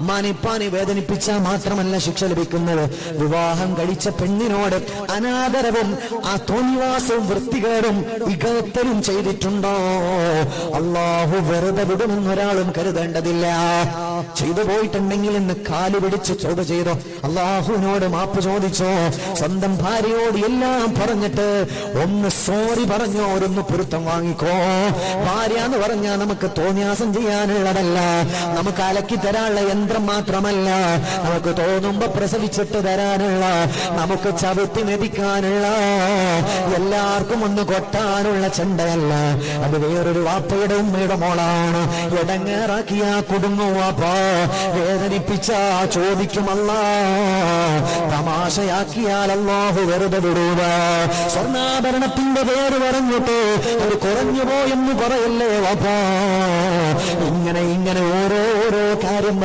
മാനിപ്പാനി വേദനിപ്പിച്ചാൽ മാത്രമല്ല ശിക്ഷ ലഭിക്കുന്നത്, വിവാഹം കഴിച്ച പെണ്ണിനോട് അനാദരവും ആ തോന്നിവാസവും വൃത്തികേടും ഇകഴ്ത്തലും ചെയ്തിട്ടുണ്ടോ അള്ളാഹു വെറുതെ വിടുമെന്നൊരാളും കരുതേണ്ടതില്ല. ചെയ്തു പോയിട്ടുണ്ടെങ്കിൽ ഇന്ന് കാല് പിടിച്ച് ചോദ ചെയ്തോ, അള്ളാഹുവിനോട് മാപ്പ് ചോദിച്ചോ, സ്വന്തം ഭാര്യയോട് എല്ലാം പറഞ്ഞിട്ട് ഒന്ന് സോറി പറഞ്ഞോ, ഒരൊന്ന് പൊരുത്തം വാങ്ങിക്കോ. ഭാര്യ എന്ന് പറഞ്ഞാൽ നമുക്ക് തോന്നിയാസം ചെയ്യാനുള്ളതല്ല, നമുക്ക് അലക്കി തരാനുള്ള യന്ത്രം മാത്രമല്ല, നമുക്ക് തോന്നുമ്പോ പ്രസവിച്ചിട്ട് തരാനുള്ള, നമുക്ക് ചവിട്ടി മെതിക്കാനുള്ള, എല്ലാവർക്കും ഒന്ന് കൊട്ടാനുള്ള ചെണ്ടയല്ല. അത് വേറൊരു വാപ്പയുടെ ഉമ്മയുടെ മോളാണ്. ഇടങ്ങേറാക്കിയ കുടുങ്ങും വാപ്പ, വേദനിപ്പിച്ച ചോദിക്കുമല്ല, തമാശയാക്കിയാൽ അല്ലാഹു വെറുതെ വിടൂല. സ്വർണ്ണാഭരണത്തിന്റെ പേര് പറഞ്ഞിട്ട് അത് കുറഞ്ഞു പോയെന്ന് പറയല്ലേ വാപ്പ. ഇങ്ങനെ ഓരോ കാര്യം